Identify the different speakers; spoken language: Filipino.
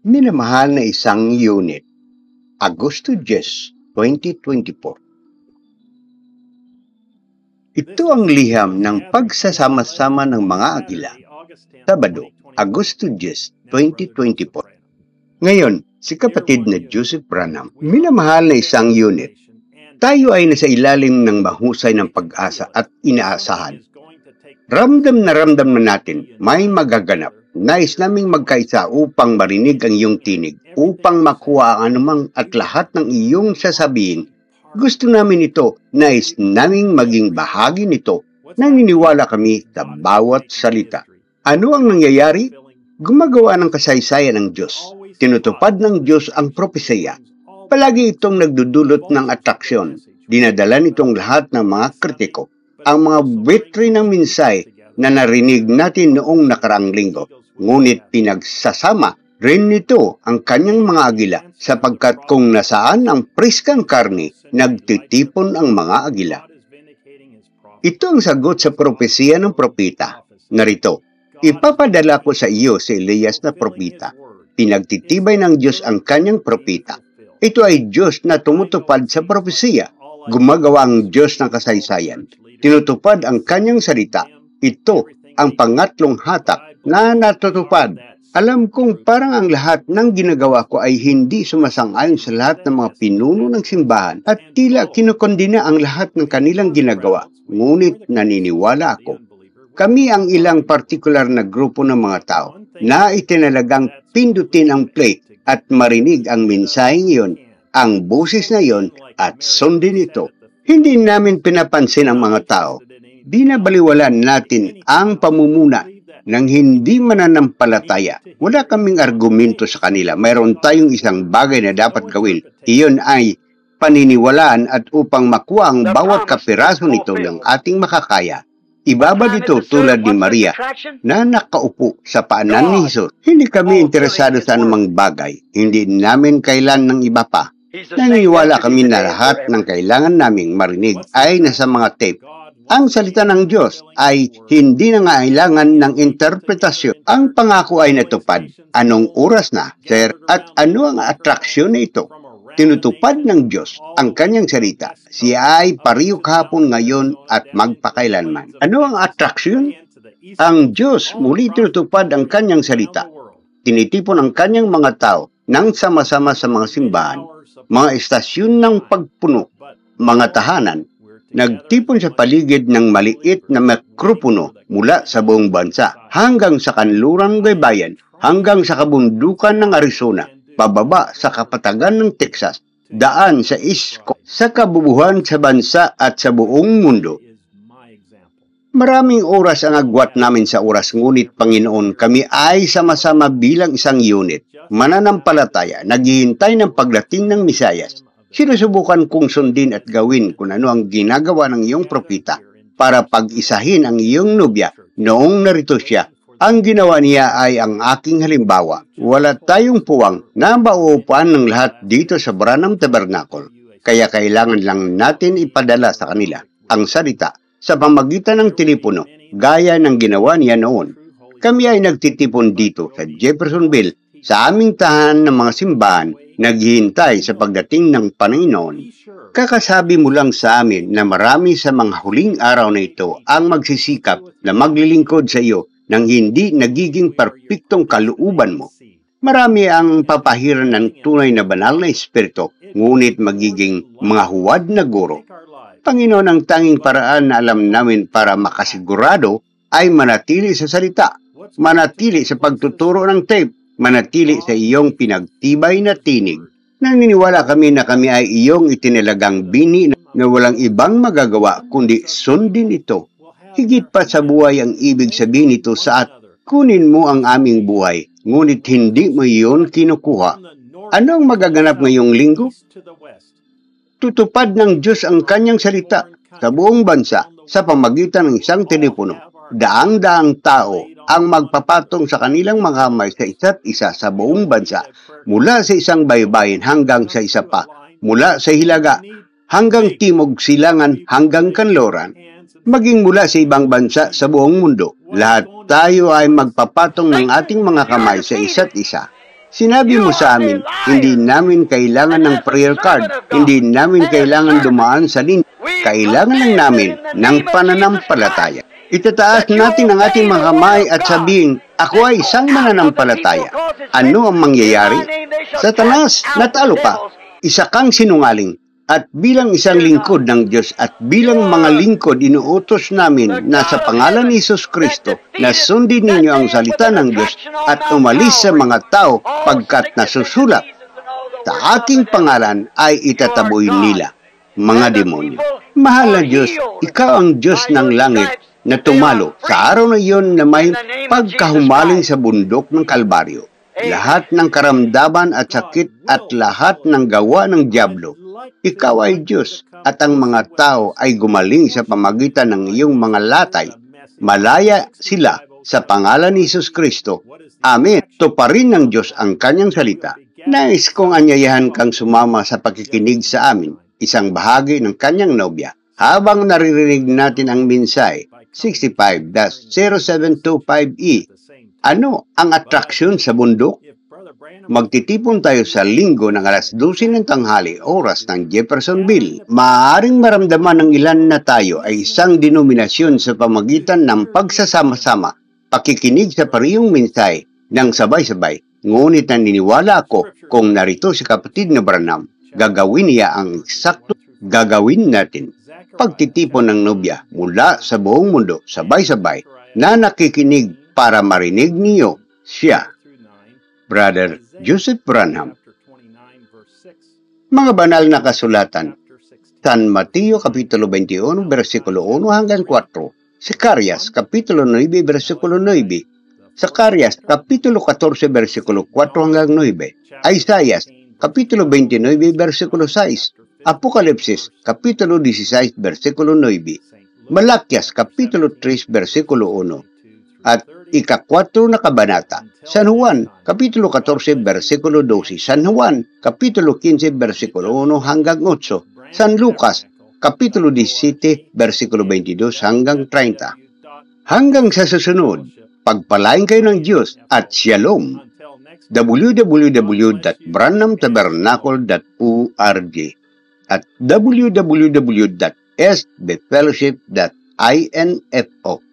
Speaker 1: Minamahal na isang unit, Agosto 10, 2024. Ito ang liham ng pagsasama-sama ng mga agila. Sabado, Agosto 10, 2024. Ngayon, si kapatid na Joseph Branham, minamahal na isang unit. Tayo ay nasa ilalim ng mahusay ng pag-asa at inaasahan. Ramdam na natin, may magaganap. Nais naming magkaisa upang marinig ang iyong tinig, upang makuha ang anumang at lahat ng iyong sasabihin. Gusto namin ito, nais naming maging bahagi nito. Naniniwala kami sa bawat salita. Ano ang nangyayari? Gumagawa ng kasaysayan ng Diyos. Tinutupad ng Diyos ang propesya. Palagi itong nagdudulot ng atraksyon. Dinadala nitong lahat ng mga kritiko. Ang mga betri ng minsay na narinig natin noong nakaraang linggo. Ngunit pinagsasama rin nito ang kanyang mga agila sapagkat kung nasaan ang priskang karne, nagtitipon ang mga agila. Ito ang sagot sa propesiya ng propeta. Narito, ipapadala ko sa iyo si Elias na propeta. Pinagtitibay ng Diyos ang kanyang propeta. Ito ay Diyos na tumutupad sa propesiya. Gumagawa ang Diyos ng kasaysayan. Tinutupad ang kanyang salita. Ito ang pangatlong hatak na natutupad. Alam kong parang ang lahat ng ginagawa ko ay hindi sumasang-ayon sa lahat ng mga pinuno ng simbahan at tila kinukondina ang lahat ng kanilang ginagawa. Ngunit naniniwala ako. Kami ang ilang partikular na grupo ng mga tao na itinalagang pindutin ang play at marinig ang mensaheng iyon, ang boses na iyon at sundin ito. Hindi namin pinapansin ang mga tao. Binabaliwalaan natin ang pamumuna ng hindi mananampalataya. Wala kaming argumento sa kanila. Mayroon tayong isang bagay na dapat gawin. Iyon ay paniniwalaan at upang makuha ang bawat kapiraso nito ng ating makakaya. Ibaba dito tulad ni Maria na nakaupo sa paanan ni Jesus. Hindi kami interesado sa anumang bagay. Hindi namin kailan ng iba pa. Naniniwala kami na lahat ng kailangan naming marinig ay nasa mga tape. Ang salita ng Diyos ay hindi nangailangan ng interpretasyon. Ang pangako ay natupad. Anong oras na, sir? At ano ang atraksyon na ito? Tinutupad ng Diyos ang kanyang salita. Siya ay pariyo kahapon, ngayon at magpakailanman. Ano ang atraksyon? Ang Diyos muli tinutupad ang kanyang salita. Tinitipon ang kanyang mga tao nang sama-sama sa mga simbahan, mga estasyon ng pagpuno, mga tahanan. Nagtipon sa paligid ng maliit na mikropono mula sa buong bansa hanggang sa kanlurang baybayin, hanggang sa kabundukan ng Arizona, pababa sa kapatagan ng Texas, daan sa East Coast, sa kabubuhan sa bansa at sa buong mundo. Maraming oras ang agwat namin sa oras, ngunit Panginoon, kami ay sama-sama bilang isang unit, mananampalataya, naghihintay ng pagdating ng Mesiyas. Sinusubukan kong sundin at gawin kung ano ang ginagawa ng iyong propeta para pag-isahin ang iyong nobya noong narito siya. Ang ginawa niya ay ang aking halimbawa. Wala tayong puwang na mauupuan ng lahat dito sa Branham Tabernacle. Kaya kailangan lang natin ipadala sa kanila ang salita sa pamagitan ng telepono, gaya ng ginawa niya noon. Kami ay nagtitipon dito sa Jeffersonville sa aming tahanan ng mga simbahan, naghihintay sa pagdating ng Panginoon. Kakasabi mo lang sa amin na marami sa mga huling araw na ito ang magsisikap na maglilingkod sa iyo nang hindi nagiging perpektong kalooban mo. Marami ang papahiran ng tunay na banal na espiritu, ngunit magiging mga huwad na guro. Panginoon, ang tanging paraan na alam namin para makasigurado ay manatili sa salita, manatili sa pagtuturo ng tape, manatili sa iyong pinagtibay na tinig. Naniniwala kami na kami ay iyong itinalagang bini na walang ibang magagawa kundi sundin ito. Higit pa sa buhay ang ibig sabihin nito sa at kunin mo ang aming buhay, ngunit hindi mo iyon kinukuha. Ano ang magaganap ngayong linggo? Tutupad ng Diyos ang kanyang salita sa buong bansa sa pamagitan ng isang telepono. Daang-daang tao ang magpapatong sa kanilang mga kamay sa isa't isa sa buong bansa, mula sa isang baybayin hanggang sa isa pa, mula sa hilaga hanggang timog silangan hanggang kanloran, maging mula sa ibang bansa sa buong mundo. Lahat tayo ay magpapatong ng ating mga kamay sa isa't isa. Sinabi mo sa amin, hindi namin kailangan ng prayer card, hindi namin kailangan dumaan sa linya, kailangan lang namin ng pananampalataya. Itataas natin ang ating mga kamay at sabihin, ako ay isang mananampalataya. Ano ang mangyayari? Satanas, natalo ka. Isa kang sinungaling. At bilang isang lingkod ng Diyos at bilang mga lingkod, inuutos namin na sa pangalan ni Hesus Kristo na sundin ninyo ang salita ng Diyos at umalis sa mga tao pagkat nasusulat, sa aking pangalan ay itataboy nila, mga demonyo. Mahal na Diyos, ikaw ang Diyos ng langit na tumalo sa araw na iyon na may pagkahumaling sa bundok ng Kalbaryo. Lahat ng karamdaman at sakit at lahat ng gawa ng dyablo, ikaw ay Diyos at ang mga tao ay gumaling sa pamagitan ng iyong mga latay. Malaya sila sa pangalan ni Hesus Kristo. Amen. Tuparin ng Diyos ang kanyang salita. Nais kong anyayahan kang sumama sa pakikinig sa amin, isang bahagi ng kanyang nobya. Habang naririnig natin ang minsay, 65-0725E, ano ang atraksyon sa bundok? Magtitipon tayo sa linggo ng alas 12 ng tanghali, oras ng Jeffersonville. Maaaring maramdaman ng ilan na tayo ay isang denominasyon sa pamagitan ng pagsasama-sama, pakikinig sa parehong minsay ng sabay-sabay. Ngunit naniniwala ako kung narito si kapatid na Branham, gagawin niya ang eksakto gagawin natin. Pagtitipon ng nobya mula sa buong mundo, sabay-sabay, na nakikinig para marinig niyo siya. Brother Joseph Branham. Mga banal na kasulatan. San Mateo Kapitulo 21, versikulo 1 hanggang 4. Zacarias Kapitulo 9, versikulo 9. Zacarias Kapitulo 14, versikulo 4 hanggang 9. Isaias Kapitulo 29, versikulo 6. Apokalipsis Kapitulo 16, versikulo 9. Malakyas Kapitulo 3, versikulo 1. At ika-4 na kabanata, San Juan, Kapitulo 14, versikulo 12, San Juan, Kapitulo 15, versikulo 1 hanggang 8, San Lucas, Kapitulo 17, versikulo 22 hanggang 30. Hanggang sa susunod, pagpalain kayo ng Diyos at Shalom. www.branhamtabernacle.org at www.sbfellowship.info